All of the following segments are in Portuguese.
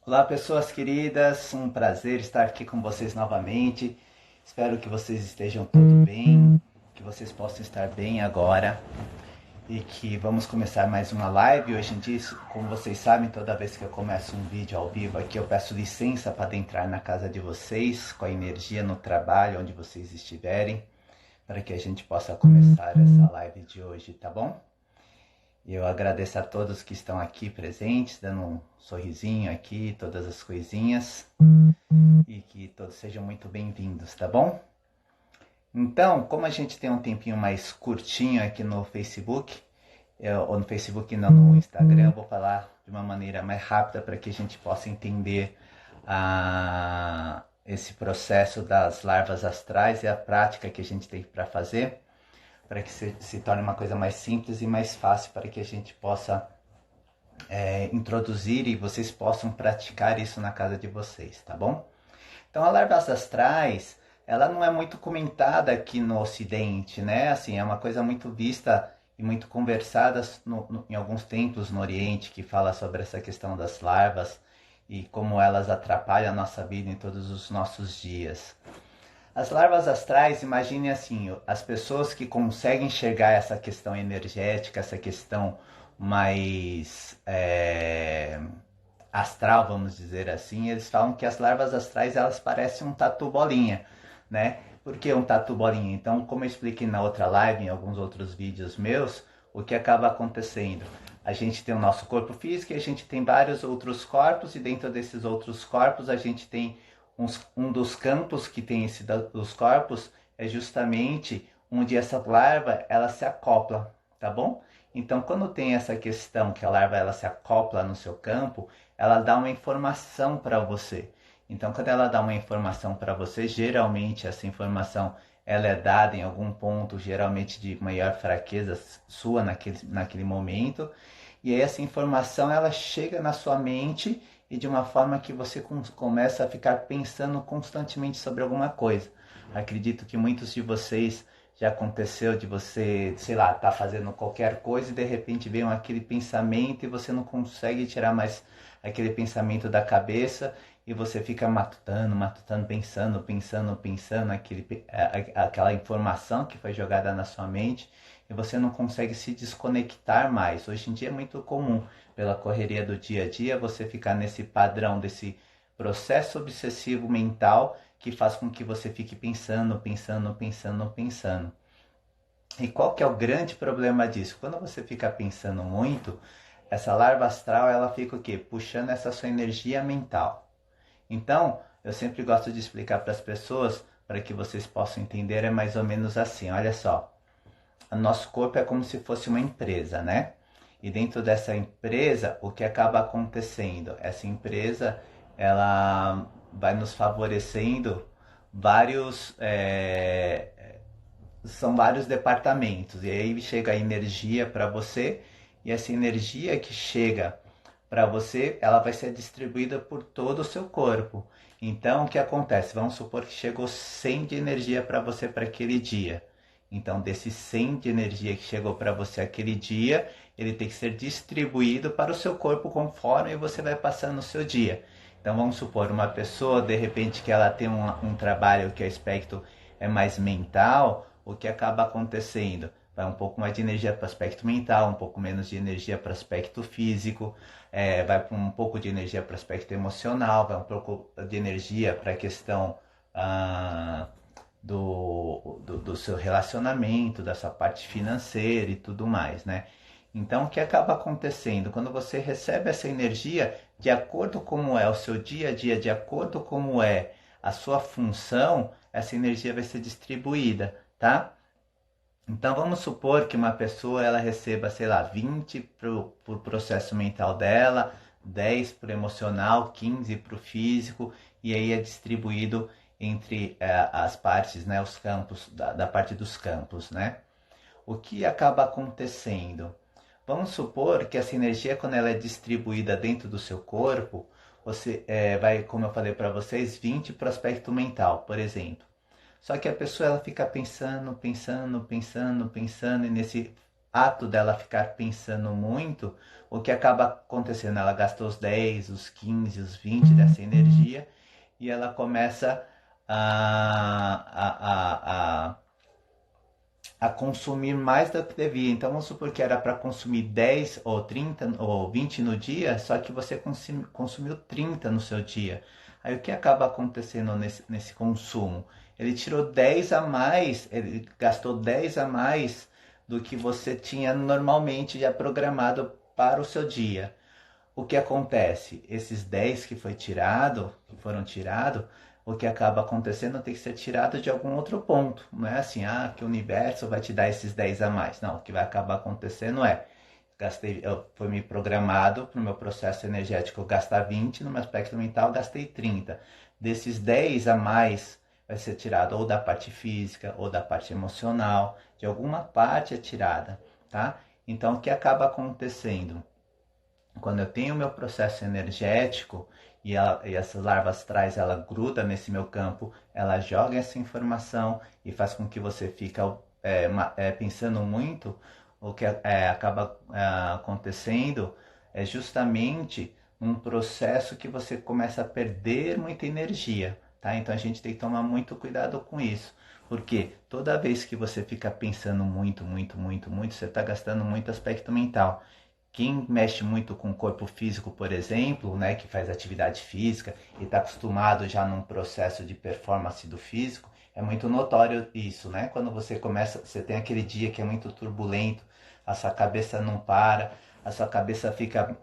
Olá, pessoas queridas, um prazer estar aqui com vocês novamente. Espero que vocês estejam tudo bem, que vocês possam estar bem agora e que vamos começar mais uma live. Hoje em dia, como vocês sabem, toda vez que eu começo um vídeo ao vivo aqui, eu peço licença para adentrar na casa de vocês, com a energia no trabalho, onde vocês estiverem, para que a gente possa começar essa live de hoje, tá bom? Eu agradeço a todos que estão aqui presentes, dando um sorrisinho aqui, todas as coisinhas. E que todos sejam muito bem-vindos, tá bom? Então, como a gente tem um tempinho mais curtinho aqui no Facebook, ou no Facebook não, no Instagram, eu vou falar de uma maneira mais rápida para que a gente possa entender esse processo das larvas astrais e a prática que a gente tem para fazer, para que se torne uma coisa mais simples e mais fácil para que a gente possa introduzir e vocês possam praticar isso na casa de vocês, tá bom? Então, a larvas astrais, ela não é muito comentada aqui no Ocidente, né? Assim, é uma coisa muito vista e muito conversada em alguns templos no Oriente, que fala sobre essa questão das larvas e como elas atrapalham a nossa vida em todos os nossos dias. As larvas astrais, imagine assim, as pessoas que conseguem enxergar essa questão energética, essa questão mais astral, vamos dizer assim, eles falam que as larvas astrais elas parecem um tatu bolinha, né? Por que um tatu bolinha? Então, como eu expliquei na outra live, em alguns outros vídeos meus, o que acaba acontecendo? A gente tem o nosso corpo físico e a gente tem vários outros corpos, e dentro desses outros corpos a gente tem um dos campos que tem dos corpos é justamente onde essa larva ela se acopla, tá bom? Então, quando tem essa questão que a larva ela se acopla no seu campo, ela dá uma informação para você. Então, quando ela dá uma informação para você, geralmente essa informação ela é dada em algum ponto, geralmente de maior fraqueza sua naquele momento, e aí essa informação ela chega na sua mente e de uma forma que você começa a ficar pensando constantemente sobre alguma coisa. Acredito que muitos de vocês já aconteceu de você, sei lá, tá fazendo qualquer coisa e de repente vem aquele pensamento e você não consegue tirar mais aquele pensamento da cabeça e você fica matutando, pensando aquela informação que foi jogada na sua mente e você não consegue se desconectar mais. Hoje em dia é muito comum, pela correria do dia a dia, você ficar nesse padrão, desse processo obsessivo mental que faz com que você fique pensando. E qual que é o grande problema disso? Quando você fica pensando muito, essa larva astral ela fica o quê? Puxando essa sua energia mental. Então, eu sempre gosto de explicar para as pessoas, para que vocês possam entender, é mais ou menos assim, olha só. O nosso corpo é como se fosse uma empresa, né? E dentro dessa empresa, o que acaba acontecendo? Essa empresa, ela vai nos favorecendo vários, são vários departamentos. E aí chega a energia para você, e essa energia que chega para você, ela vai ser distribuída por todo o seu corpo. Então, o que acontece? Vamos supor que chegou 100 de energia para você para aquele dia. Então, desses 100 de energia que chegou para você aquele dia, ele tem que ser distribuído para o seu corpo conforme você vai passando o seu dia. Então, vamos supor, uma pessoa, de repente, que ela tem um trabalho que o aspecto é mais mental, o que acaba acontecendo? Vai um pouco mais de energia para o aspecto mental, um pouco menos de energia para o aspecto físico, vai um pouco de energia para o aspecto emocional, vai um pouco de energia para a questão do seu relacionamento, da sua parte financeira e tudo mais, né? Então, o que acaba acontecendo? Quando você recebe essa energia, de acordo com como é o seu dia a dia, de acordo com como é a sua função, essa energia vai ser distribuída, tá? Então vamos supor que uma pessoa ela receba, sei lá, 20 para o processo mental dela, 10 para o emocional, 15 para o físico, e aí é distribuído entre as partes, né, os campos, da parte dos campos, né? O que acaba acontecendo? Vamos supor que essa energia, quando ela é distribuída dentro do seu corpo, você vai, como eu falei para vocês, 20 para o aspecto mental, por exemplo. Só que a pessoa ela fica pensando, e nesse ato dela ficar pensando muito, o que acaba acontecendo? Ela gasta os 10, os 15, os 20 dessa energia e ela começa a consumir mais do que devia. Então vamos supor que era para consumir 10 ou 30 ou 20 no dia, só que você consumiu 30 no seu dia. Aí o que acaba acontecendo nesse consumo? Ele tirou 10 a mais, ele gastou 10 a mais do que você tinha normalmente já programado para o seu dia. O que acontece? Esses 10 que foram tirados, o que acaba acontecendo tem que ser tirado de algum outro ponto. Não é assim, que o universo vai te dar esses 10 a mais. Não, o que vai acabar acontecendo foi me programado para o meu processo energético gastar 20, no meu aspecto mental gastei 30. Desses 10 a mais vai ser tirado ou da parte física ou da parte emocional, de alguma parte é tirada, tá? Então o que acaba acontecendo? Quando eu tenho o meu processo energético e essas larvas astrais, ela gruda nesse meu campo, ela joga essa informação e faz com que você fique pensando muito. O que acaba acontecendo é justamente um processo que você começa a perder muita energia, tá? Então a gente tem que tomar muito cuidado com isso. Porque toda vez que você fica pensando muito, muito, muito, muito, você está gastando muito aspecto mental. Quem mexe muito com o corpo físico, por exemplo, né, que faz atividade física e está acostumado já num processo de performance do físico, é muito notório isso, né? Quando você começa, você tem aquele dia que é muito turbulento, a sua cabeça não para, a sua cabeça fica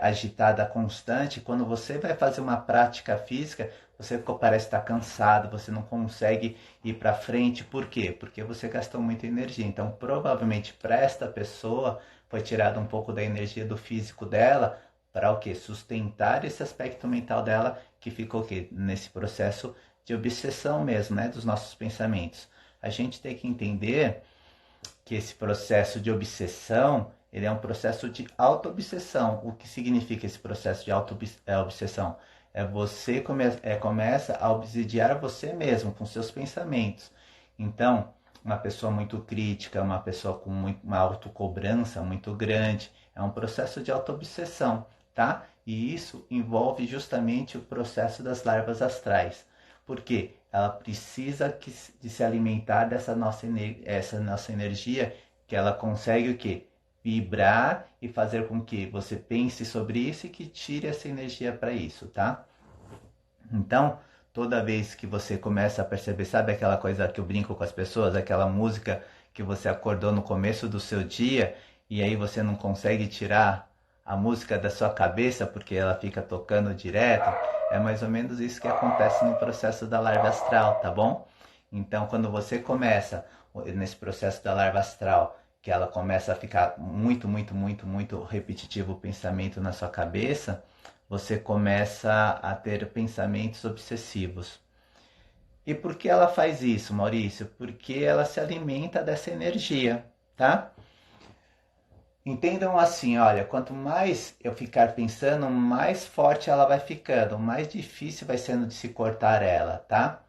agitada constante. Quando você vai fazer uma prática física, você parece estar cansado, você não consegue ir para frente. Por quê? Porque você gastou muita energia. Então, provavelmente para esta pessoa foi tirado um pouco da energia do físico dela para o que? Sustentar esse aspecto mental dela que ficou o quê? Nesse processo de obsessão mesmo, né? Dos nossos pensamentos. A gente tem que entender que esse processo de obsessão, ele é um processo de auto-obsessão. O que significa esse processo de auto-obsessão? Você começa a obsidiar você mesmo com seus pensamentos. Então, uma pessoa muito crítica, uma pessoa com uma autocobrança muito grande, é um processo de auto-obsessão, tá? E isso envolve justamente o processo das larvas astrais. Por quê? Ela precisa de se alimentar essa nossa energia, que ela consegue o quê? Vibrar e fazer com que você pense sobre isso e que tire essa energia para isso, tá? Então, toda vez que você começa a perceber, sabe aquela coisa que eu brinco com as pessoas, aquela música que você acordou no começo do seu dia e aí você não consegue tirar a música da sua cabeça porque ela fica tocando direto? É mais ou menos isso que acontece no processo da larva astral, tá bom? Então, quando você começa nesse processo da larva astral, que ela começa a ficar muito, muito, muito, muito repetitivo o pensamento na sua cabeça, você começa a ter pensamentos obsessivos. E por que ela faz isso, Maurício? Porque ela se alimenta dessa energia, tá? Entendam assim, olha, quanto mais eu ficar pensando, mais forte ela vai ficando, mais difícil vai sendo de se cortar ela, tá?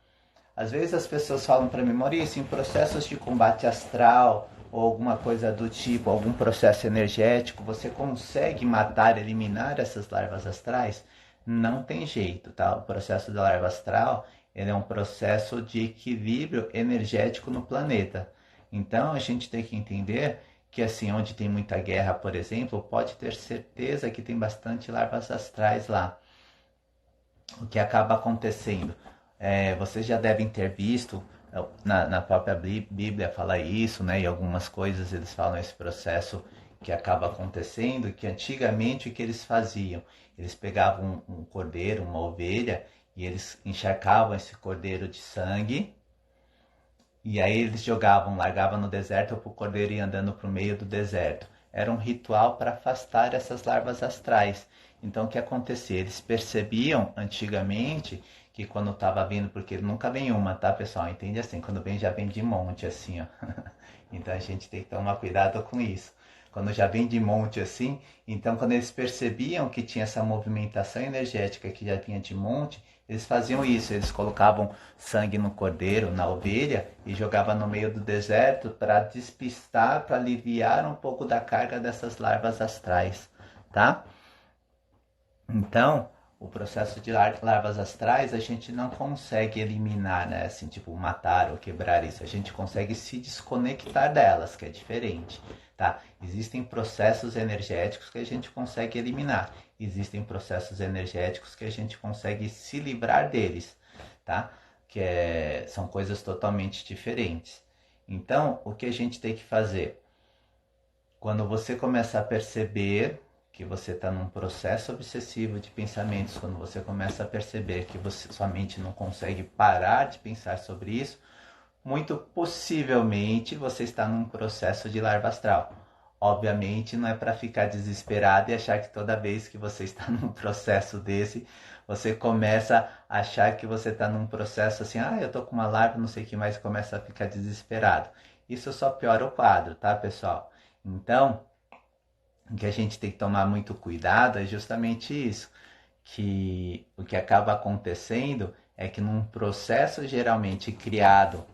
Às vezes as pessoas falam para mim, Maurício, em processos de combate astral ou alguma coisa do tipo, algum processo energético, você consegue matar, eliminar essas larvas astrais? Não tem jeito, tá? O processo da larva astral, ele é um processo de equilíbrio energético no planeta. Então a gente tem que entender que assim, onde tem muita guerra, por exemplo, pode ter certeza que tem bastante larvas astrais lá. O que acaba acontecendo? Vocês já devem ter visto, na própria Bíblia fala isso, né? E algumas coisas eles falam esse processo que acaba acontecendo, que antigamente o que eles faziam? Eles pegavam um cordeiro, uma ovelha, e eles encharcavam esse cordeiro de sangue, e aí eles largavam no deserto para o cordeiro ir andando para o meio do deserto. Era um ritual para afastar essas larvas astrais. Então o que acontecia? Eles percebiam antigamente que quando estava vindo, porque nunca vem uma, tá pessoal? Entende assim, quando vem já vem de monte assim, ó. Então a gente tem que tomar cuidado com isso. Quando já vem de monte assim, então quando eles percebiam que tinha essa movimentação energética que já vinha de monte, Eles faziam isso, eles colocavam sangue no cordeiro, na ovelha, e jogavam no meio do deserto para despistar, para aliviar um pouco da carga dessas larvas astrais, tá? Então, o processo de larvas astrais a gente não consegue eliminar, né? Assim, tipo, matar ou quebrar isso. A gente consegue se desconectar delas, que é diferente, tá? Existem processos energéticos que a gente consegue eliminar. Existem processos energéticos que a gente consegue se livrar deles, tá? São coisas totalmente diferentes. Então, o que a gente tem que fazer? Quando você começa a perceber que você está num processo obsessivo de pensamentos, quando você começa a perceber que sua mente não consegue parar de pensar sobre isso, muito possivelmente você está num processo de larva astral. Obviamente não é para ficar desesperado e achar que toda vez que você está num processo desse, você começa a achar que você está num processo assim, eu tô com uma larva, não sei o que mais, e começa a ficar desesperado. Isso só piora o quadro, tá, pessoal? Então, o que a gente tem que tomar muito cuidado é justamente isso, que o que acaba acontecendo é que num processo geralmente criado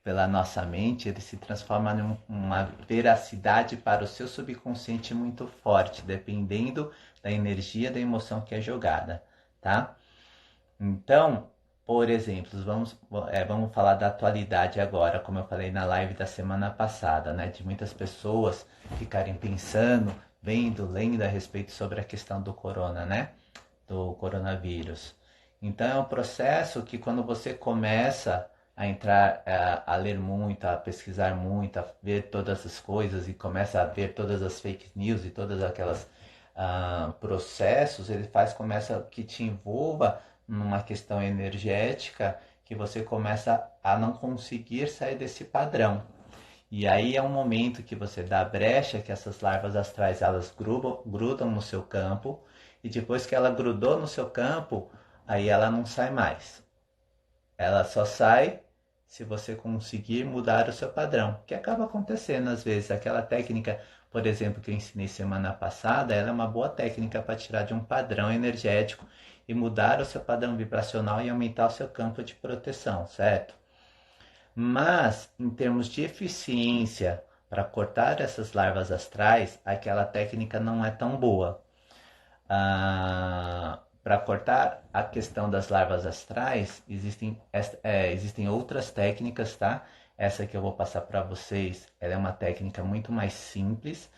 pela nossa mente, ele se transforma em uma veracidade para o seu subconsciente muito forte, dependendo da energia da emoção que é jogada, tá? Então, por exemplo, vamos falar da atualidade agora, como eu falei na live da semana passada, né? De muitas pessoas ficarem pensando, vendo, lendo a respeito sobre a questão do corona, né? Do coronavírus. Então é um processo que quando você começa a entrar, a ler muito, a pesquisar muito, a ver todas as coisas e começa a ver todas as fake news e todas aquelas processos, ele começa que te envolva numa questão energética que você começa a não conseguir sair desse padrão. E aí é um momento que você dá brecha, que essas larvas astrais elas grudam no seu campo, e depois que ela grudou no seu campo, aí ela não sai mais. Ela só sai se você conseguir mudar o seu padrão, que acaba acontecendo às vezes. Aquela técnica, por exemplo, que eu ensinei semana passada, ela é uma boa técnica para tirar de um padrão energético e mudar o seu padrão vibracional e aumentar o seu campo de proteção, certo? Mas, em termos de eficiência para cortar essas larvas astrais, aquela técnica não é tão boa. Para cortar a questão das larvas astrais, existem outras técnicas, tá? Essa que eu vou passar para vocês, ela é uma técnica muito mais simples.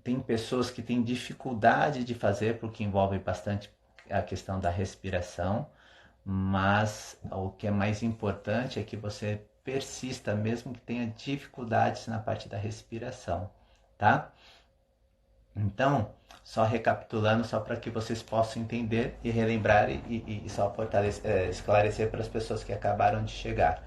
Tem pessoas que têm dificuldade de fazer porque envolve bastante a questão da respiração, mas o que é mais importante é que você persista mesmo que tenha dificuldades na parte da respiração, tá? Então, só recapitulando, só para que vocês possam entender e relembrar e só esclarecer para as pessoas que acabaram de chegar.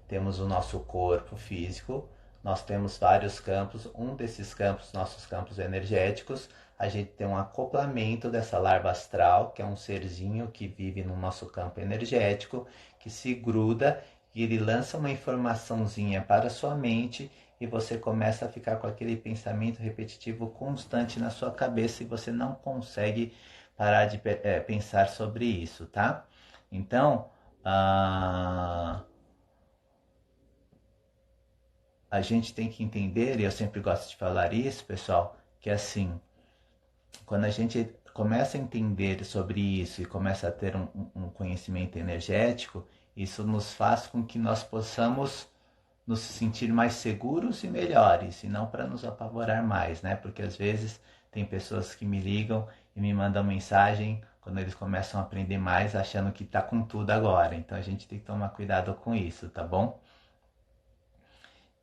Temos o nosso corpo físico, nós temos vários campos, um desses campos, nossos campos energéticos, a gente tem um acoplamento dessa larva astral, que é um serzinho que vive no nosso campo energético, que se gruda e ele lança uma informaçãozinha para a sua mente e você começa a ficar com aquele pensamento repetitivo constante na sua cabeça e você não consegue parar de pensar sobre isso, tá? Então, a gente tem que entender, e eu sempre gosto de falar isso, pessoal, que assim, quando a gente começa a entender sobre isso e começa a ter um conhecimento energético, isso nos faz com que nós possamos nos sentir mais seguros e melhores, e não para nos apavorar mais, né? Porque às vezes tem pessoas que me ligam e me mandam mensagem quando eles começam a aprender mais, achando que tá com tudo agora. Então a gente tem que tomar cuidado com isso, tá bom?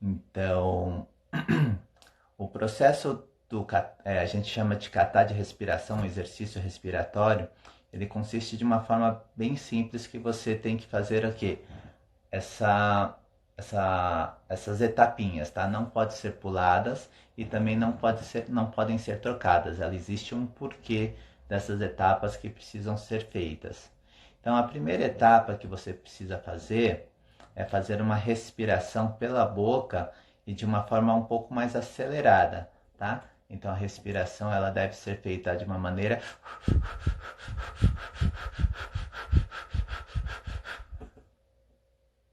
Então, o processo a gente chama de kata de respiração, um exercício respiratório, ele consiste de uma forma bem simples que você tem que fazer o quê? Essas etapinhas, tá? Não pode ser puladas e também não podem ser trocadas. Ela existe um porquê dessas etapas que precisam ser feitas. Então, a primeira etapa que você precisa fazer é fazer uma respiração pela boca e de uma forma um pouco mais acelerada, tá? Então a respiração ela deve ser feita de uma maneira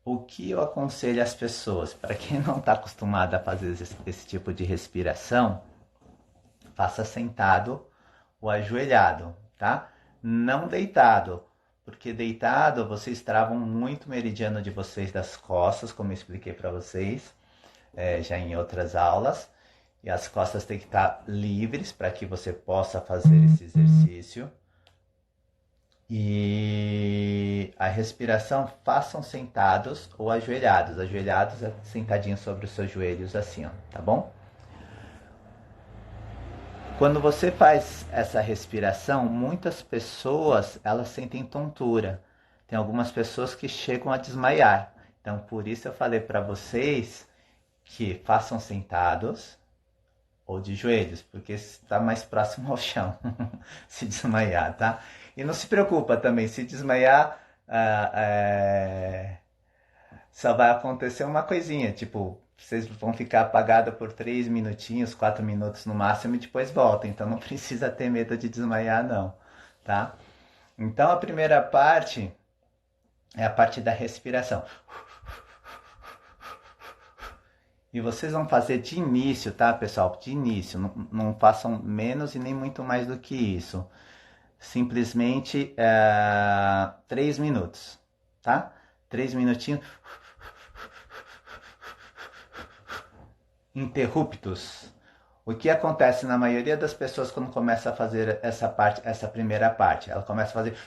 o que eu aconselho às pessoas, para quem não está acostumado a fazer esse tipo de respiração, faça sentado ou ajoelhado, tá? Não deitado, porque deitado vocês travam muito o meridiano de vocês das costas, como eu expliquei para vocês já em outras aulas. E as costas têm que estar livres para que você possa fazer esse exercício. E a respiração façam sentados ou ajoelhados. Ajoelhados é sentadinho sobre os seus joelhos assim, ó, tá bom? Quando você faz essa respiração, muitas pessoas elas sentem tontura. Tem algumas pessoas que chegam a desmaiar. Então, por isso eu falei para vocês que façam sentados ou de joelhos, porque está mais próximo ao chão se desmaiar, tá? E não se preocupa também, se desmaiar, só vai acontecer uma coisinha, tipo, vocês vão ficar apagados por 3 minutinhos, 4 minutos no máximo e depois voltam, então não precisa ter medo de desmaiar não, tá? Então a primeira parte é a parte da respiração. E vocês vão fazer de início, tá, pessoal? De início. Não façam menos e nem muito mais do que isso. Simplesmente 3 minutos, tá? 3 minutinhos. Interruptos. O que acontece na maioria das pessoas quando começa a fazer essa primeira parte? Ela começa a fazer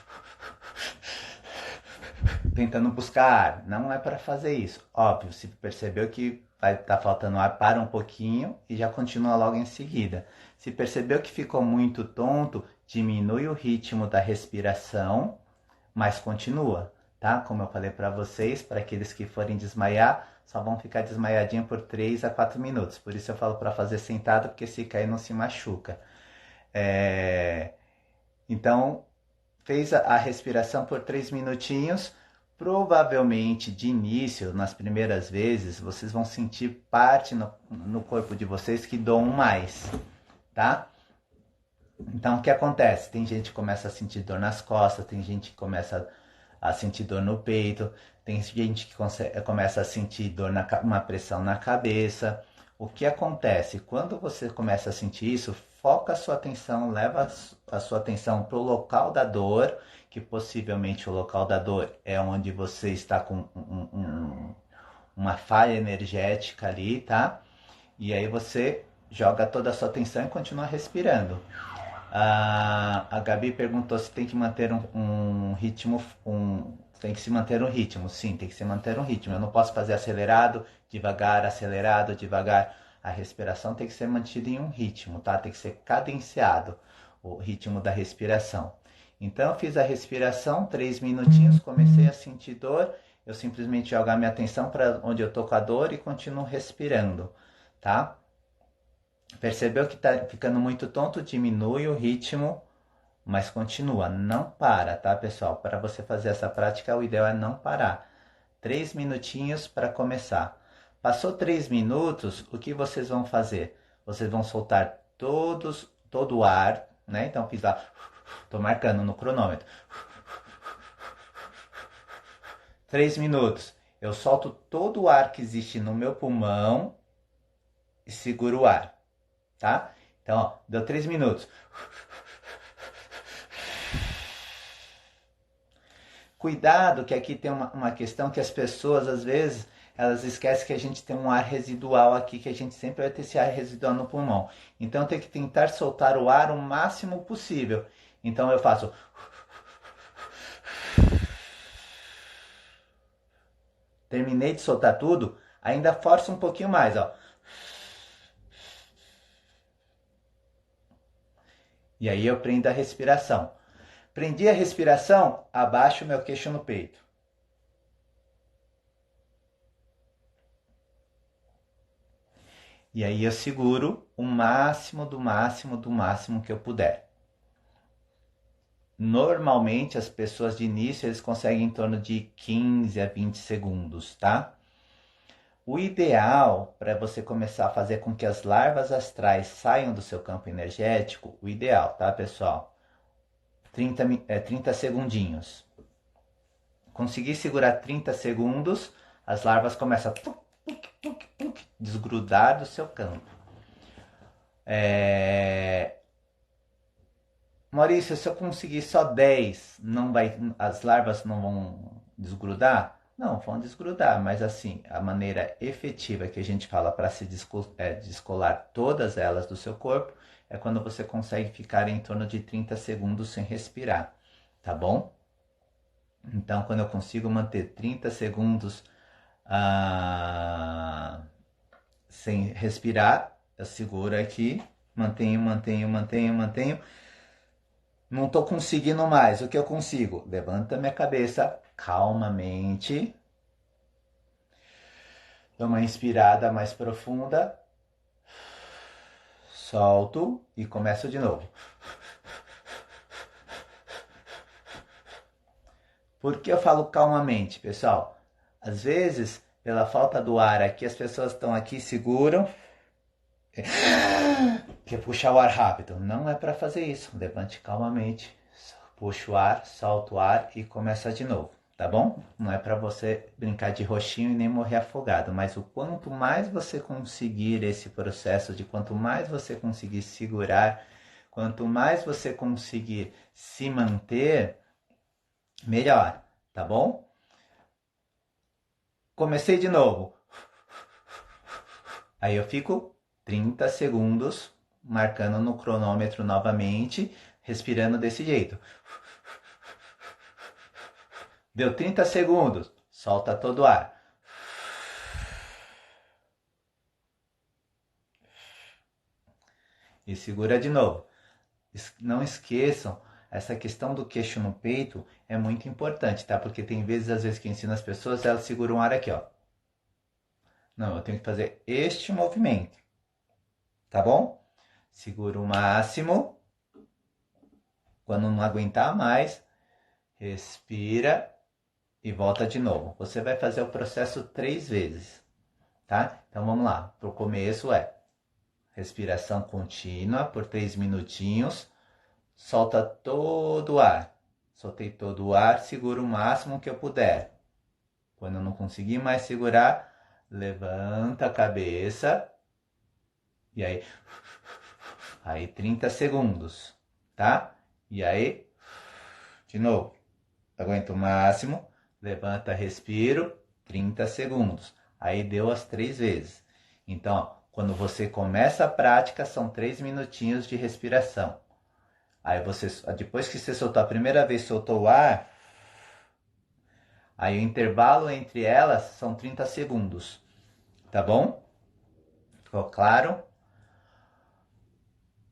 tentando buscar ar. Não é para fazer isso. Óbvio, se percebeu que vai estar faltando ar, para um pouquinho e já continua logo em seguida. Se percebeu que ficou muito tonto, diminui o ritmo da respiração, mas continua, tá? Como eu falei para vocês, para aqueles que forem desmaiar, só vão ficar desmaiadinho por 3 a 4 minutos. Por isso eu falo para fazer sentado, porque se cair não se machuca. Então, fez a respiração por 3 minutinhos. Provavelmente de início, nas primeiras vezes, vocês vão sentir parte no corpo de vocês que doam mais, tá? Então o que acontece? Tem gente que começa a sentir dor nas costas, tem gente que começa a sentir dor no peito, tem gente que começa a sentir dor, uma pressão na cabeça. O que acontece? Quando você começa a sentir isso, foca a sua atenção, leva a sua atenção para o local da dor, que possivelmente o local da dor é onde você está com uma falha energética ali, tá? E aí você joga toda a sua atenção e continua respirando. A Gabi perguntou se tem que manter um ritmo, tem que se manter um ritmo. Sim, tem que se manter um ritmo. Eu não posso fazer acelerado, acelerado, devagar. A respiração tem que ser mantida em um ritmo, tá? Tem que ser cadenciado o ritmo da respiração. Então eu fiz a respiração, 3 minutinhos, comecei a sentir dor. Eu simplesmente jogo a minha atenção para onde eu estou com a dor e continuo respirando, tá? Percebeu que está ficando muito tonto? Diminui o ritmo, mas continua. Não para, tá, pessoal? Para você fazer essa prática, o ideal é não parar. 3 minutinhos para começar. Passou 3 minutos, o que vocês vão fazer? Vocês vão soltar todo o ar, né? Então fiz lá, estou marcando no cronômetro. 3 minutos. Eu solto todo o ar que existe no meu pulmão e seguro o ar. Tá? Então, ó, deu 3 minutos. Cuidado que aqui tem uma questão que as pessoas, às vezes, elas esquecem que a gente tem um ar residual aqui, que a gente sempre vai ter esse ar residual no pulmão. Então, tem que tentar soltar o ar o máximo possível. Então, eu faço... Terminei de soltar tudo, ainda forço um pouquinho mais, ó. E aí eu prendo a respiração. Prendi a respiração, abaixo o meu queixo no peito. E aí eu seguro o máximo do máximo do máximo que eu puder. Normalmente as pessoas de início eles conseguem em torno de 15 a 20 segundos, tá? O ideal para você começar a fazer com que as larvas astrais saiam do seu campo energético, o ideal, tá, pessoal? 30 segundinhos. Conseguir segurar 30 segundos, as larvas começam a desgrudar do seu campo. Maurício, se eu conseguir só 10, as larvas não vão desgrudar? Não, vão desgrudar, mas assim, a maneira efetiva que a gente fala para se descolar todas elas do seu corpo é quando você consegue ficar em torno de 30 segundos sem respirar, tá bom? Então, quando eu consigo manter 30 segundos sem respirar, eu seguro aqui, mantenho. Não estou conseguindo mais. O que eu consigo? Levanta minha cabeça calmamente. Dou uma inspirada mais profunda. Solto e começo de novo. Por que eu falo calmamente, pessoal? Às vezes, pela falta do ar aqui, as pessoas estão aqui, seguram. Quer puxar o ar rápido. Não é para fazer isso. Levante calmamente. Puxa o ar, solta o ar e começa de novo. Tá bom? Não é para você brincar de roxinho e nem morrer afogado, mas o quanto mais você conseguir esse processo, de quanto mais você conseguir segurar, quanto mais você conseguir se manter, melhor, tá bom? Comecei de novo. Aí eu fico 30 segundos marcando no cronômetro novamente, respirando desse jeito. Deu 30 segundos, solta todo o ar. E segura de novo. Não esqueçam, essa questão do queixo no peito é muito importante, tá? Porque tem vezes, às vezes, que eu ensino as pessoas, elas seguram o ar aqui, ó. Não, eu tenho que fazer este movimento, tá bom? Segura o máximo. Quando não aguentar mais, respira e volta de novo. Você vai fazer o processo 3 vezes, tá? Então vamos lá. Para o começo é respiração contínua por 3 minutinhos. Solta todo o ar. Soltei todo o ar, seguro o máximo que eu puder. Quando eu não conseguir mais segurar, levanta a cabeça. E aí 30 segundos, tá? E aí, de novo. Aguenta o máximo, levanta, respiro, 30 segundos. Aí deu as 3 vezes. Então, quando você começa a prática, são 3 minutinhos de respiração. Aí você, depois que você soltou a primeira vez, soltou o ar, aí o intervalo entre elas são 30 segundos. Tá bom? Ficou claro?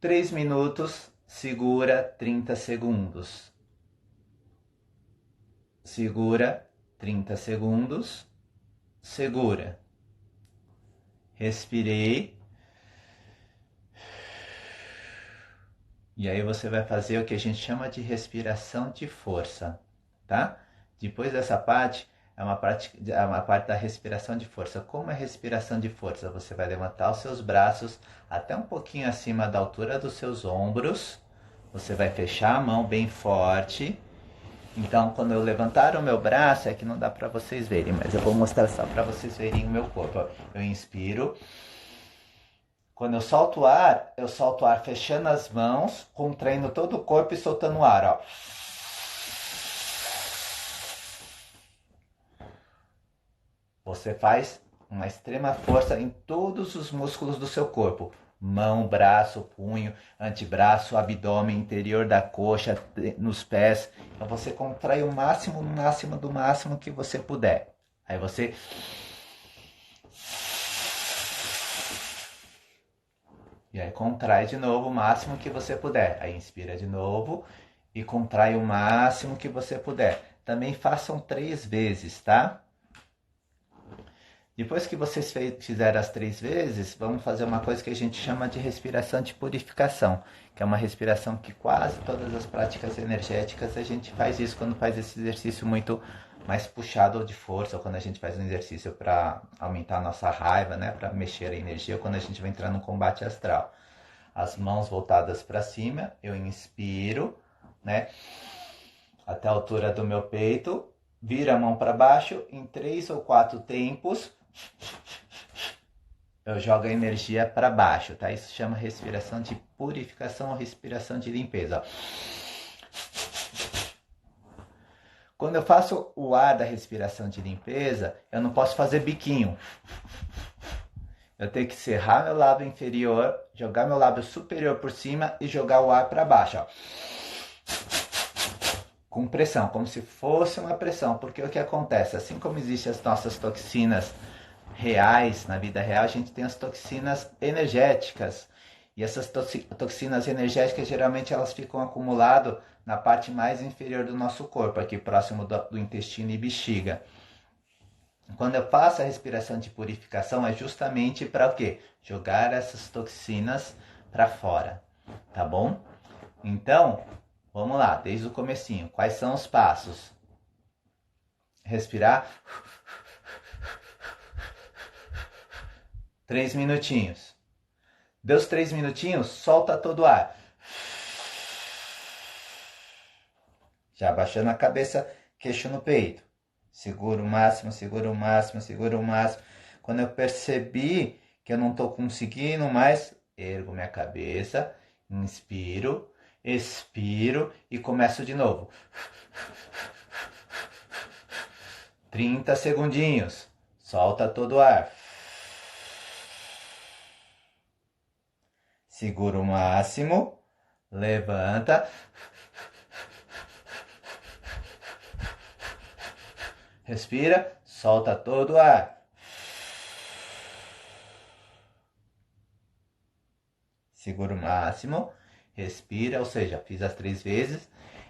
3 minutos, segura 30 segundos. Segura 30 segundos. Segura. Respirei. E aí você vai fazer o que a gente chama de respiração de força, tá? Depois dessa parte, é uma parte da respiração de força. Como é respiração de força? Você vai levantar os seus braços até um pouquinho acima da altura dos seus ombros. Você vai fechar a mão bem forte. Então, quando eu levantar o meu braço, é que não dá para vocês verem, mas eu vou mostrar só para vocês verem o meu corpo. Eu inspiro. Quando eu solto o ar fechando as mãos, contraindo todo o corpo e soltando o ar, ó. Você faz uma extrema força em todos os músculos do seu corpo. Mão, braço, punho, antebraço, abdômen, interior da coxa, nos pés. Então você contrai o máximo, do máximo que você puder. Aí você E aí contrai de novo o máximo que você puder. Aí inspira de novo e contrai o máximo que você puder. Também façam 3 vezes, tá? Depois que vocês fizeram as 3 vezes, vamos fazer uma coisa que a gente chama de respiração de purificação, que é uma respiração que quase todas as práticas energéticas a gente faz isso quando faz esse exercício muito mais puxado ou de força, ou quando a gente faz um exercício para aumentar a nossa raiva, né, para mexer a energia, ou quando a gente vai entrar no combate astral. As mãos voltadas para cima, eu inspiro, né, até a altura do meu peito, viro a mão para baixo em 3 ou 4 tempos. Eu jogo a energia para baixo, tá? Isso chama respiração de purificação ou respiração de limpeza. Quando eu faço o ar da respiração de limpeza, eu não posso fazer biquinho. Eu tenho que cerrar meu lábio inferior, jogar meu lábio superior por cima e jogar o ar para baixo, ó. Com pressão, como se fosse uma pressão, porque o que acontece? Assim como existem as nossas toxinas reais, na vida real, a gente tem as toxinas energéticas. E essas toxinas energéticas, geralmente, elas ficam acumuladas na parte mais inferior do nosso corpo, aqui próximo do intestino e bexiga. Quando eu faço a respiração de purificação, é justamente para o quê? Jogar essas toxinas para fora, tá bom? Então, vamos lá, desde o comecinho. Quais são os passos? Respirar. 3 minutinhos. Deu os 3 minutinhos, solta todo o ar. Já abaixando a cabeça, queixo no peito. Segura o máximo, segura o máximo, segura o máximo. Quando eu percebi que eu não estou conseguindo mais, ergo minha cabeça, inspiro, expiro e começo de novo. 30 segundinhos. Solta todo o ar. Segura o máximo. Levanta. Respira. Solta todo o ar. Segura o máximo. Respira, ou seja, fiz as 3 vezes.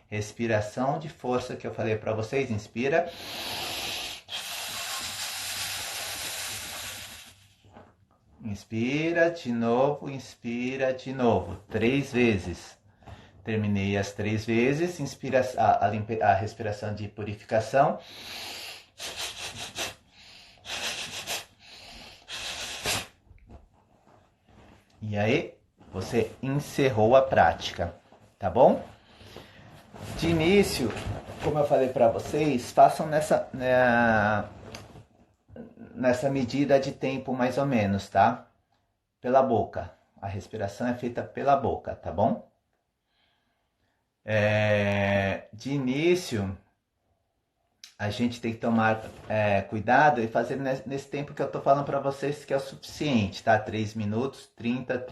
Respiração de força que eu falei para vocês. Inspira. Inspira de novo, 3 vezes. Terminei as 3 vezes, inspira a respiração de purificação. E aí, você encerrou a prática, tá bom? De início, como eu falei para vocês, façam nessa medida de tempo mais ou menos, tá? Pela boca. A respiração é feita pela boca, tá bom? De início, a gente tem que tomar cuidado e fazer nesse tempo que eu tô falando para vocês que é o suficiente, tá? 3 minutos, 30,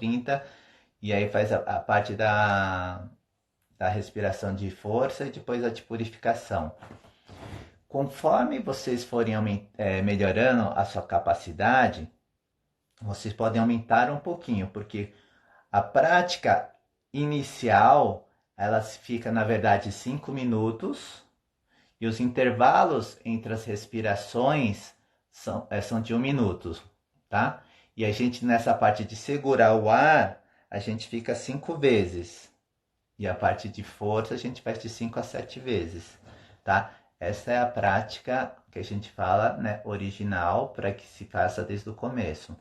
e aí faz a parte da respiração de força e depois a de purificação. Conforme vocês forem melhorando a sua capacidade, vocês podem aumentar um pouquinho, porque a prática inicial, ela fica, na verdade, 5 minutos, e os intervalos entre as respirações são de 1 minuto, tá? E a gente, nessa parte de segurar o ar, a gente fica 5 vezes. E a parte de força, a gente faz de 5 a 7 vezes, tá? Essa é a prática que a gente fala, né, original, para que se faça desde o começo.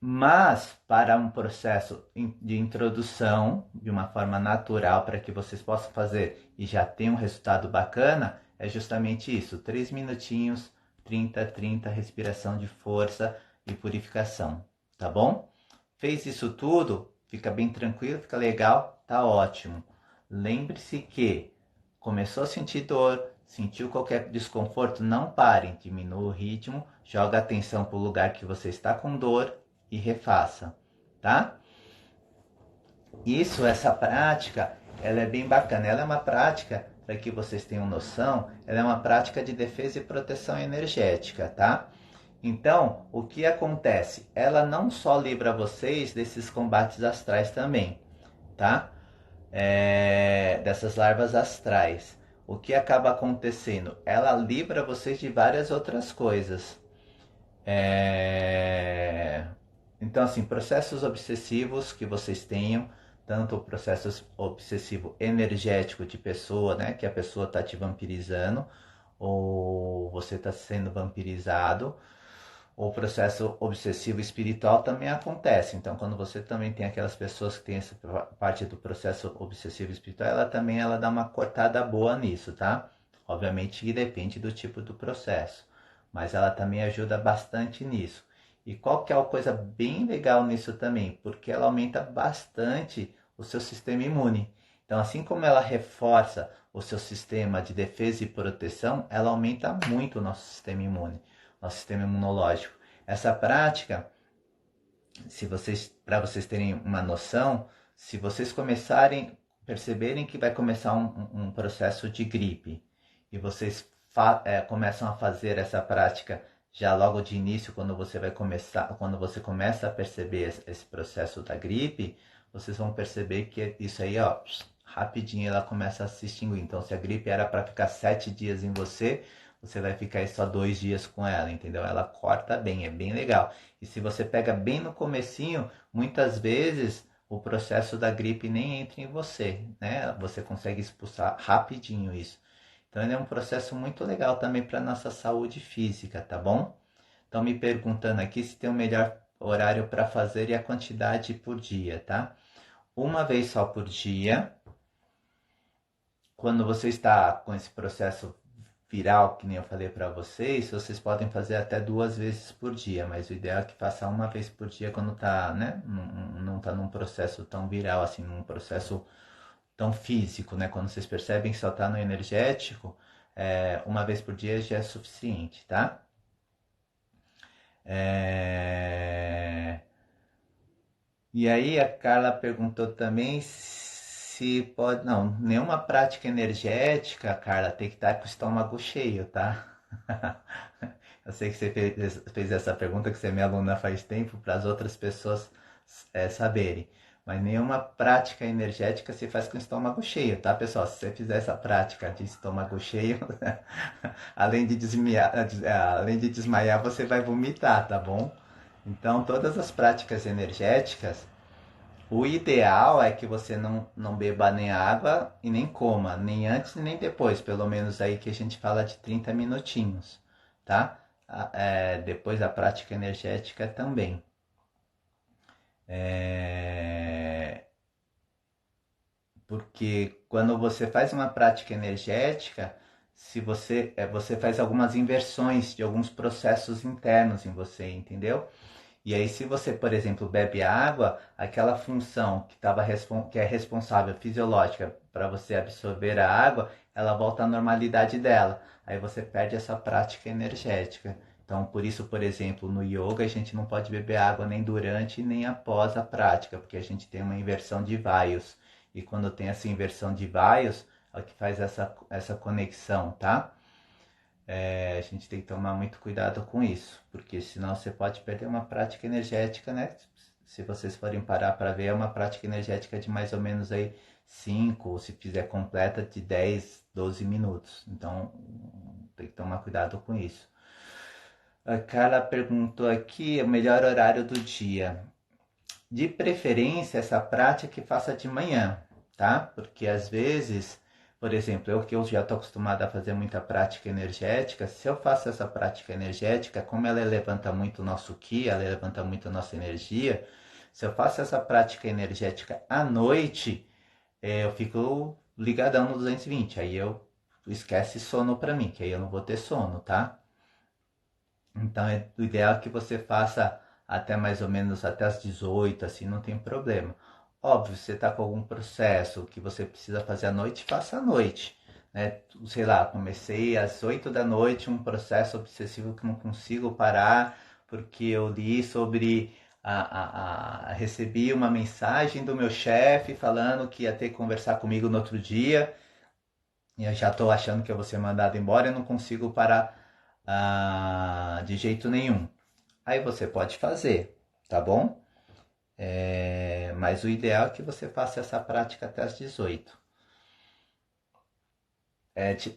Mas, para um processo de introdução, de uma forma natural, para que vocês possam fazer e já tenham um resultado bacana, é justamente isso. 3 minutinhos, 30, respiração de força e purificação, tá bom? Fez isso tudo, fica bem tranquilo, fica legal, tá ótimo. Lembre-se que começou a sentir dor, sentiu qualquer desconforto, não parem, diminua o ritmo, joga a atenção para o lugar que você está com dor e refaça, tá? Essa prática, ela é bem bacana. Ela é uma prática, para que vocês tenham noção, ela é uma prática de defesa e proteção energética, tá? Então, o que acontece? Ela não só livra vocês desses combates astrais também, tá? Dessas larvas astrais. o que acaba acontecendo? Ela livra vocês de várias outras coisas. Então, assim, processos obsessivos que vocês tenham, tanto o processo obsessivo energético de pessoa, né, que a pessoa está te vampirizando, ou você está sendo vampirizado, o processo obsessivo espiritual também acontece. Então, quando você também tem aquelas pessoas que têm essa parte do processo obsessivo espiritual, ela dá uma cortada boa nisso, tá? Obviamente que depende do tipo do processo, mas ela também ajuda bastante nisso. E qual que é a coisa bem legal nisso também? Porque ela aumenta bastante o seu sistema imune. Então, assim como ela reforça o seu sistema de defesa e proteção, ela aumenta muito o nosso sistema imune, nosso sistema imunológico. Essa prática, se vocês, para vocês terem uma noção, se vocês começarem, perceberem que vai começar um processo de gripe e vocês começam a fazer essa prática já logo de início, quando você vai começar, quando você começa a perceber esse processo da gripe, vocês vão perceber que isso aí, ó, rapidinho ela começa a se extinguir. Então, se a gripe era para ficar 7 dias em você, você vai ficar aí só 2 dias com ela, entendeu? Ela corta bem, é bem legal. E se você pega bem no comecinho, muitas vezes o processo da gripe nem entra em você, né? Você consegue expulsar rapidinho isso. Então ele é um processo muito legal também para nossa saúde física, tá bom? Estão me perguntando aqui se tem o melhor horário para fazer e a quantidade por dia, tá? Uma vez só por dia. Quando você está com esse processo viral, que nem eu falei para vocês, vocês podem fazer até 2 vezes por dia, mas o ideal é que faça uma vez por dia quando tá, né? Não tá num processo tão viral, assim, num processo tão físico, né? Quando vocês percebem que só tá no energético, uma vez por dia já é suficiente, tá? É... E aí a Carla perguntou também se pode. Não, nenhuma prática energética, Carla, tem que estar com o estômago cheio, tá? Eu sei que você fez essa pergunta, que você é minha aluna faz tempo, para as outras pessoas saberem. Mas nenhuma prática energética se faz com o estômago cheio, tá, pessoal? Se você fizer essa prática de estômago cheio, além de desmaiar, você vai vomitar, tá bom? Então, todas as práticas energéticas, o ideal é que você não beba nem água e nem coma, nem antes nem depois, pelo menos aí que a gente fala de 30 minutinhos, tá? Depois da prática energética também. Porque quando você faz uma prática energética, se você faz algumas inversões de alguns processos internos em você, entendeu? E aí, se você, por exemplo, bebe água, aquela função que é responsável fisiológica para você absorver a água, ela volta à normalidade dela. Aí você perde essa prática energética. Então, por isso, por exemplo, no yoga a gente não pode beber água nem durante nem após a prática, porque a gente tem uma inversão de vaios. E quando tem essa inversão de vaios, é o que faz essa conexão, tá? A gente tem que tomar muito cuidado com isso, porque senão você pode perder uma prática energética, né? Se vocês forem parar para ver, é uma prática energética de mais ou menos aí 5, ou se fizer completa, de 10, 12 minutos. Então, tem que tomar cuidado com isso. A Carla perguntou aqui o melhor horário do dia. De preferência, essa prática que faça de manhã, tá? Porque às vezes, por exemplo, eu que eu já estou acostumado a fazer muita prática energética, se eu faço essa prática energética, como ela levanta muito o nosso ki, ela levanta muito a nossa energia, se eu faço essa prática energética à noite, eu fico ligadão no 220, aí eu esquece sono para mim, que aí eu não vou ter sono, tá? Então, o ideal é que você faça até mais ou menos até as 18, assim, não tem problema. Óbvio, você está com algum processo que você precisa fazer à noite, faça à noite. Né? Sei lá, comecei às 8 da noite um processo obsessivo que não consigo parar porque eu li sobre recebi uma mensagem do meu chefe falando que ia ter que conversar comigo no outro dia e eu já estou achando que eu vou ser mandado embora e não consigo parar de jeito nenhum. Aí você pode fazer, tá bom? Mas o ideal é que você faça essa prática até as 18.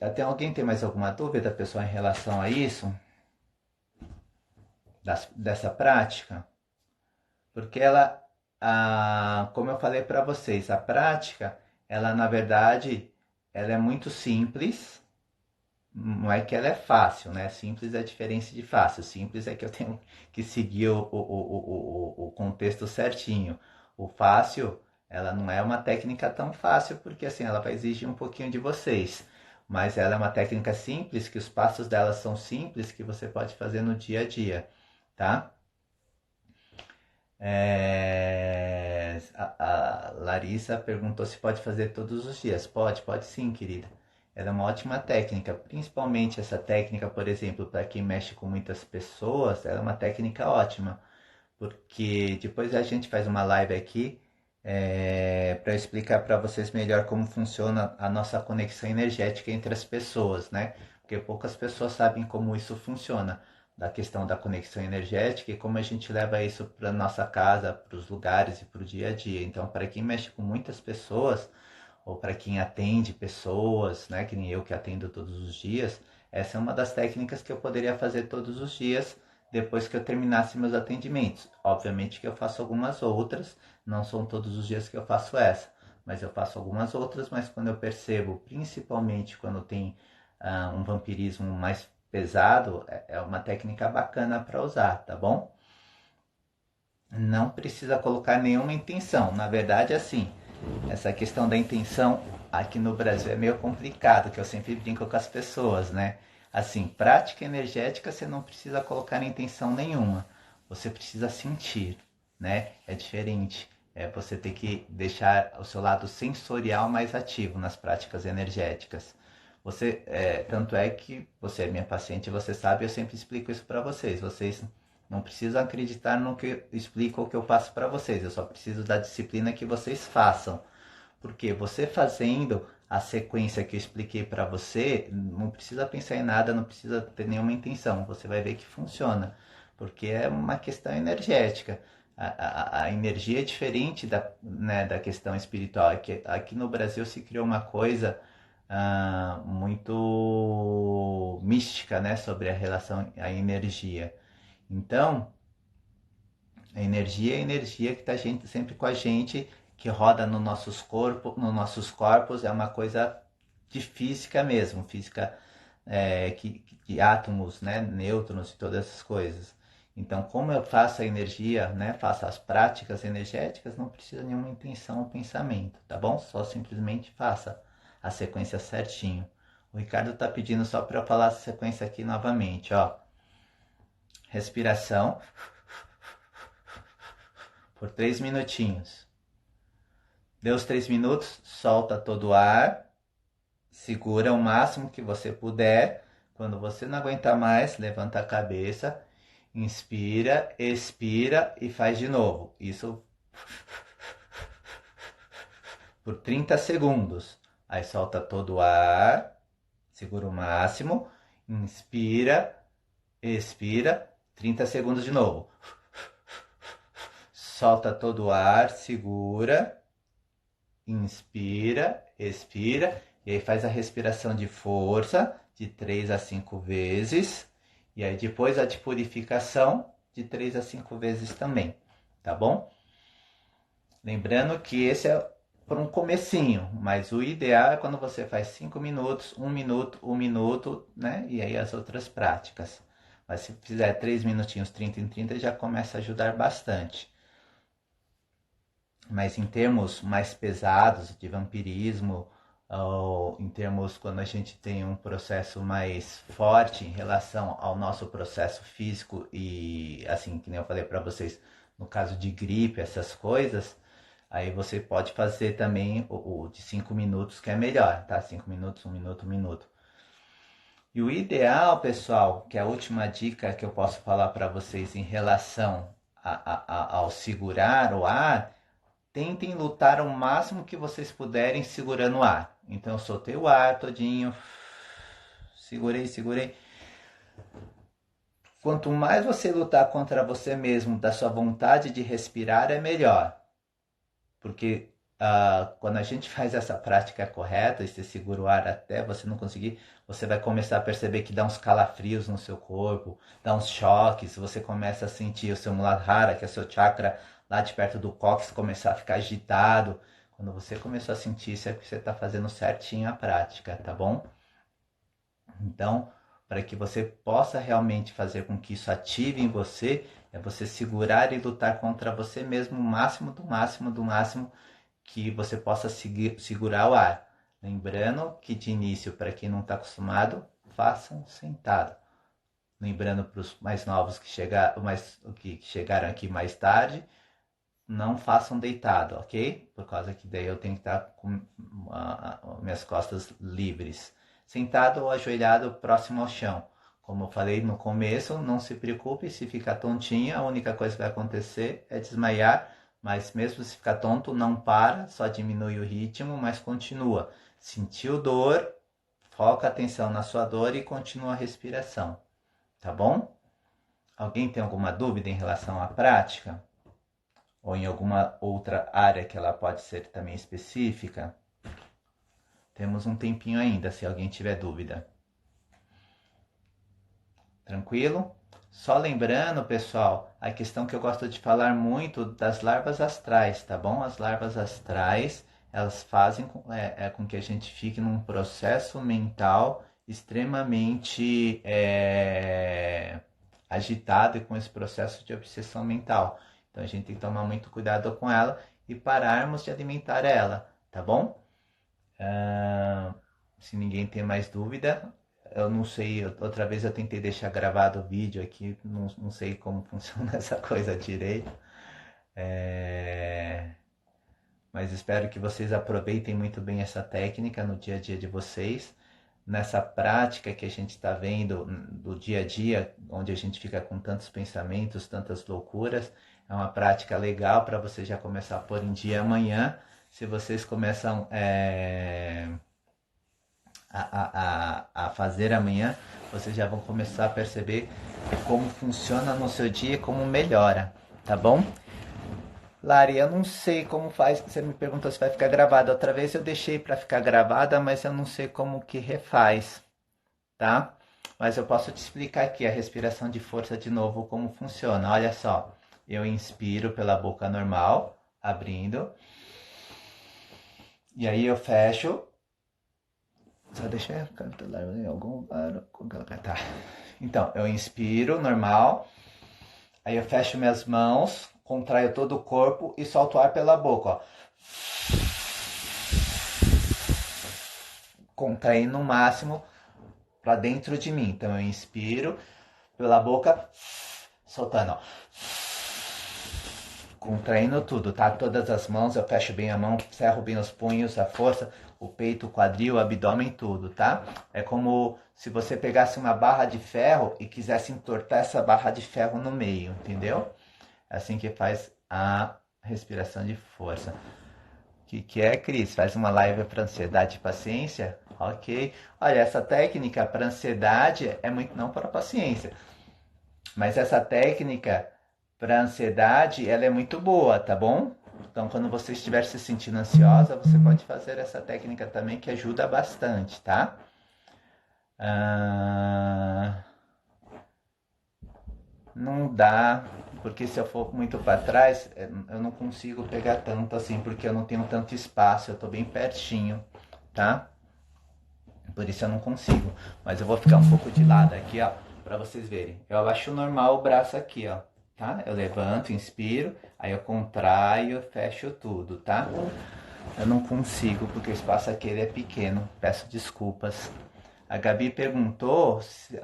Até alguém tem mais alguma dúvida, pessoal, em relação a isso? Dessa prática? Porque ela, como eu falei para vocês, a prática, ela na verdade, ela é muito simples. Não é que ela é fácil, né? Simples é a diferença de fácil. Simples é que eu tenho que seguir o contexto certinho. O fácil, ela não é uma técnica tão fácil, porque assim, ela vai exigir um pouquinho de vocês. Mas ela é uma técnica simples, que os passos dela são simples, que você pode fazer no dia a dia, tá? A Larissa perguntou se pode fazer todos os dias. Pode sim, querida. Ela é uma ótima técnica, principalmente essa técnica, por exemplo, para quem mexe com muitas pessoas, ela é uma técnica ótima, porque depois a gente faz uma live aqui para explicar para vocês melhor como funciona a nossa conexão energética entre as pessoas, né? Porque poucas pessoas sabem como isso funciona, da questão da conexão energética e como a gente leva isso para nossa casa, para os lugares e para o dia a dia. Então, para quem mexe com muitas pessoas, ou para quem atende pessoas, né, que nem eu que atendo todos os dias, essa é uma das técnicas que eu poderia fazer todos os dias depois que eu terminasse meus atendimentos. Obviamente que eu faço algumas outras, não são todos os dias que eu faço essa, mas eu faço algumas outras, mas quando eu percebo, principalmente quando tem um vampirismo mais pesado, é uma técnica bacana para usar, tá bom? Não precisa colocar nenhuma intenção. Na verdade, assim, essa questão da intenção aqui no Brasil é meio complicado, que eu sempre brinco com as pessoas, né? Assim, prática energética você não precisa colocar intenção nenhuma. Você precisa sentir, né? É diferente. Você tem que deixar o seu lado sensorial mais ativo nas práticas energéticas. Tanto é que você é minha paciente, você sabe, eu sempre explico isso para vocês. Vocês não precisam acreditar no que eu explico ou que eu passo para vocês. Eu só preciso da disciplina que vocês façam. Porque você fazendo a sequência que eu expliquei para você, não precisa pensar em nada, não precisa ter nenhuma intenção. Você vai ver que funciona. Porque é uma questão energética. A energia é diferente da questão espiritual. Aqui no Brasil se criou uma coisa muito mística, né, sobre a relação à energia. Então, a energia é a energia que está sempre com a gente, que roda nos nossos corpos, é uma coisa de física mesmo, física de átomos, né, nêutrons e todas essas coisas. Então, como eu faço a energia, né, faço as práticas energéticas, não precisa de nenhuma intenção ou pensamento, tá bom? Só simplesmente faça a sequência certinho. O Ricardo está pedindo só para eu falar a sequência aqui novamente, ó. Respiração por 3 minutinhos. Deu os 3 minutos, solta todo o ar, segura o máximo que você puder. Quando você não aguentar mais, levanta a cabeça, inspira, expira e faz de novo. Isso por 30 segundos. Aí solta todo o ar, segura o máximo, inspira, expira, 30 segundos de novo. Solta todo o ar, segura, inspira, expira, e aí faz a respiração de força de 3 a 5 vezes, e aí depois a de purificação de 3 a 5 vezes também, tá bom? Lembrando que esse é por um comecinho, mas o ideal é quando você faz 5 minutos, 1 minuto, né? E aí as outras práticas. Mas se fizer 3 minutinhos, 30 em 30, já começa a ajudar bastante. Mas em termos mais pesados de vampirismo, ou em termos quando a gente tem um processo mais forte em relação ao nosso processo físico e assim, que nem eu falei para vocês, no caso de gripe, essas coisas, aí você pode fazer também o de 5 minutos, que é melhor, tá? 5 minutos, 1 minuto, 1 minuto. E o ideal, pessoal, que é a última dica que eu posso falar para vocês em relação ao segurar o ar, tentem lutar o máximo que vocês puderem segurando o ar. Então eu soltei o ar todinho, segurei. Quanto mais você lutar contra você mesmo, da sua vontade de respirar, é melhor. Porque quando a gente faz essa prática correta, e você segura o ar até você não conseguir, você vai começar a perceber que dá uns calafrios no seu corpo, dá uns choques, você começa a sentir o seu Muladhara, que é o seu chakra lá de perto do cóccix, começar a ficar agitado. Quando você começou a sentir isso, é que você está fazendo certinho a prática, tá bom? Então, para que você possa realmente fazer com que isso ative em você, é você segurar e lutar contra você mesmo o máximo do máximo do máximo que você possa segurar o ar. Lembrando que de início, para quem não está acostumado, façam sentado. Lembrando para os mais novos que chegaram aqui mais tarde, não façam deitado, ok? Por causa que daí eu tenho que estar com minhas costas livres. Sentado ou ajoelhado próximo ao chão. Como eu falei no começo, não se preocupe se ficar tontinho, a única coisa que vai acontecer é desmaiar, mas mesmo se ficar tonto, não para, só diminui o ritmo, mas continua. Sentiu dor, foca a atenção na sua dor e continua a respiração, tá bom? Alguém tem alguma dúvida em relação à prática? Ou em alguma outra área que ela pode ser também específica? Temos um tempinho ainda, se alguém tiver dúvida. Tranquilo? Só lembrando, pessoal, a questão que eu gosto de falar muito das larvas astrais, tá bom? As larvas astrais, elas fazem com que a gente fique num processo mental extremamente agitado e com esse processo de obsessão mental. Então a gente tem que tomar muito cuidado com ela e pararmos de alimentar ela, tá bom? Se ninguém tem mais dúvida, eu não sei, outra vez eu tentei deixar gravado o vídeo aqui, não sei como funciona essa coisa direito. Mas espero que vocês aproveitem muito bem essa técnica no dia a dia de vocês. Nessa prática que a gente está vendo do dia a dia, onde a gente fica com tantos pensamentos, tantas loucuras, é uma prática legal para você já começar a pôr em dia amanhã. Se vocês começam a fazer amanhã, vocês já vão começar a perceber como funciona no seu dia e como melhora, tá bom? Lari, eu não sei como faz, você me perguntou se vai ficar gravada. Outra vez eu deixei para ficar gravada, mas eu não sei como que refaz, tá? Mas eu posso te explicar aqui a respiração de força de novo, como funciona. Olha só, eu inspiro pela boca normal, abrindo. E aí eu fecho. Só deixa eu cantar em algum lugar. Tá. Então, eu inspiro normal. Aí eu fecho minhas mãos, contraio todo o corpo e solto o ar pela boca, ó. Contraindo no máximo para dentro de mim. Então eu inspiro pela boca, soltando, ó. Contraindo tudo, tá? Todas as mãos, eu fecho bem a mão, cerro bem os punhos, a força, o peito, o quadril, o abdômen, tudo, tá? É como se você pegasse uma barra de ferro e quisesse entortar essa barra de ferro no meio, entendeu? É assim que faz a respiração de força. O que é, Cris? Faz uma live para ansiedade e paciência? Ok. Olha, essa técnica para ansiedade é muito não para paciência. Mas essa técnica para ansiedade, ela é muito boa, tá bom? Então, quando você estiver se sentindo ansiosa, você pode fazer essa técnica também, que ajuda bastante, tá? Não dá, porque se eu for muito para trás, eu não consigo pegar tanto assim, porque eu não tenho tanto espaço, eu tô bem pertinho, tá? Por isso eu não consigo. Mas eu vou ficar um pouco de lado aqui, ó, para vocês verem. Eu abaixo normal o braço aqui, ó, tá? Eu levanto, inspiro, aí eu contraio, fecho tudo, tá? Eu não consigo porque o espaço aqui é pequeno. Peço desculpas. A Gabi perguntou se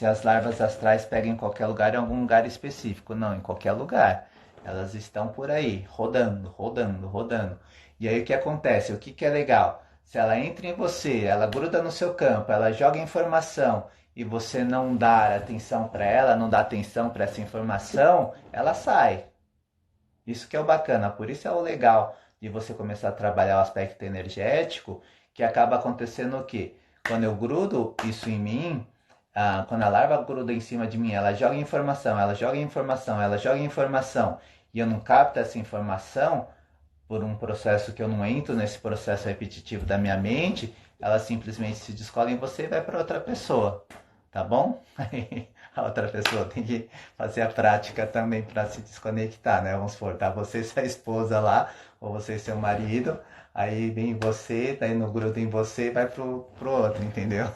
as larvas astrais pegam em qualquer lugar, em algum lugar específico. Não, em qualquer lugar. Elas estão por aí, rodando, rodando, rodando. E aí o que acontece? O que é legal? Se ela entra em você, ela gruda no seu campo, ela joga informação e você não dá atenção para ela, não dá atenção para essa informação, ela sai. Isso que é o bacana, por isso é o legal de você começar a trabalhar o aspecto energético, que acaba acontecendo o quê? Quando eu grudo isso em mim, quando a larva gruda em cima de mim, ela joga informação, ela joga informação, ela joga informação, e eu não capto essa informação por um processo que eu não entro nesse processo repetitivo da minha mente, ela simplesmente se descola em você e vai para outra pessoa, tá bom? Aí a outra pessoa tem que fazer a prática também para se desconectar, né? Vamos supor, tá você e sua esposa lá, ou você e seu marido, aí vem você, daí no grudo em você e vai pro outro, entendeu?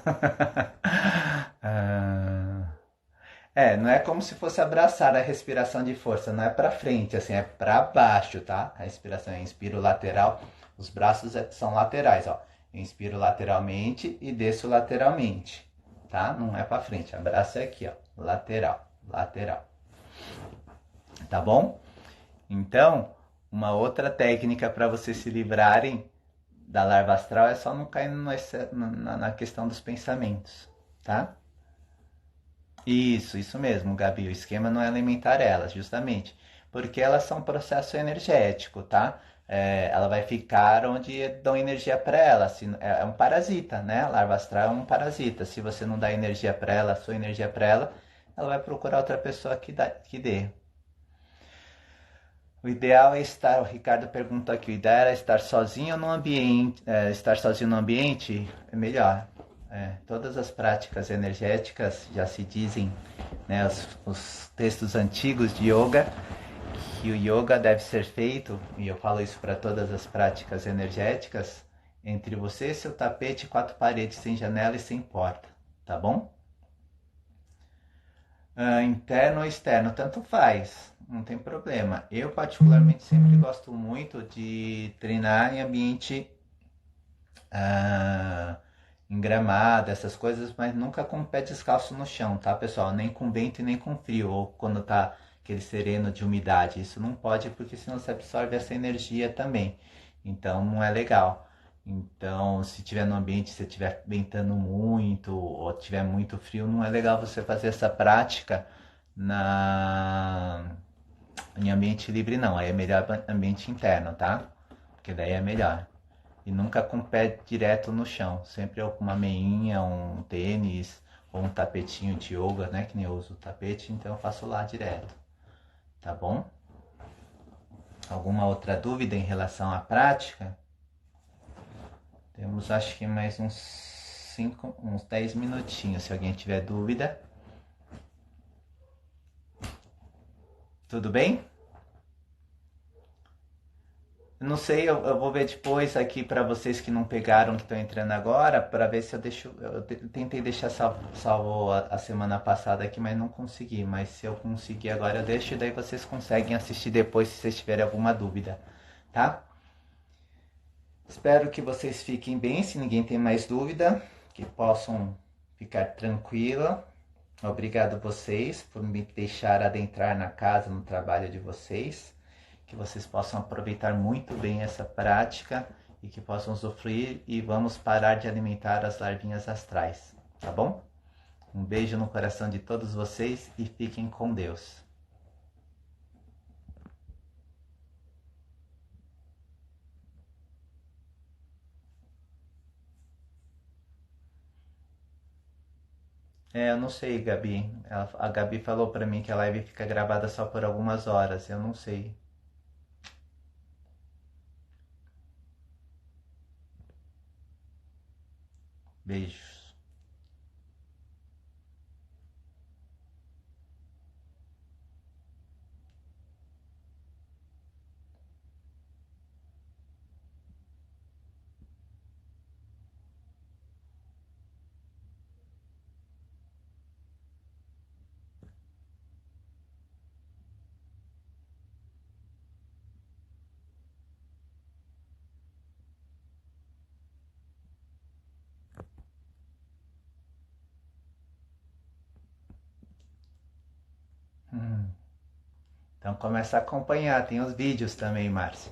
Ah, não é como se fosse abraçar a respiração de força, não é para frente, assim, é para baixo, tá? A respiração é inspiro lateral, os braços são laterais, ó. Eu inspiro lateralmente e desço lateralmente, tá? Não é para frente, abraço é aqui, ó, lateral, lateral. Tá bom? Então, uma outra técnica para vocês se livrarem da larva astral é só não cair na questão dos pensamentos, tá? Isso mesmo, Gabi. O esquema não é alimentar elas, justamente. Porque elas são um processo energético, tá? Ela vai ficar onde dão energia para ela. É um parasita, né? A larva astral é um parasita. Se você não dá energia para ela, a sua energia para ela, ela vai procurar outra pessoa que dê. O ideal é estar, o Ricardo perguntou aqui, o ideal é estar sozinho no ambiente, estar sozinho no ambiente é melhor. Todas as práticas energéticas já se dizem, né, os textos antigos de yoga, que o yoga deve ser feito, e eu falo isso para todas as práticas energéticas, entre você, seu tapete, quatro paredes, sem janela e sem porta, tá bom? Interno ou externo, tanto faz, não tem problema. Eu, particularmente, sempre gosto muito de treinar em ambiente ah, em gramado, essas coisas, mas nunca com o pé descalço no chão, tá, pessoal? Nem com vento e nem com frio, ou quando tá aquele sereno de umidade. Isso não pode, porque senão você absorve essa energia também. Então, não é legal. Então, se tiver no ambiente, se estiver ventando muito ou tiver muito frio, não é legal você fazer essa prática na em ambiente livre, não. Aí é melhor ambiente interno, tá? Porque daí é melhor. E nunca com o pé direto no chão. Sempre com uma meinha, um tênis ou um tapetinho de yoga, né? Que nem eu uso o tapete, então eu faço lá direto. Tá bom? Alguma outra dúvida em relação à prática? Temos acho que mais uns 10 minutinhos, se alguém tiver dúvida. Tudo bem? Não sei, eu vou ver depois aqui para vocês que não pegaram, que estão entrando agora, para ver se eu deixo. Tentei deixar salvo a semana passada aqui, mas não consegui. Mas se eu conseguir agora, eu deixo e daí vocês conseguem assistir depois se vocês tiverem alguma dúvida, tá? Espero que vocês fiquem bem, se ninguém tem mais dúvida, que possam ficar tranquila. Obrigado vocês por me deixar adentrar na casa, no trabalho de vocês. Que vocês possam aproveitar muito bem essa prática e que possam usufruir e vamos parar de alimentar as larvinhas astrais, tá bom? Um beijo no coração de todos vocês e fiquem com Deus. Eu não sei, Gabi. A Gabi falou pra mim que a live fica gravada só por algumas horas. Eu não sei. Beijos. Então começa a acompanhar. Tem os vídeos também, Márcia.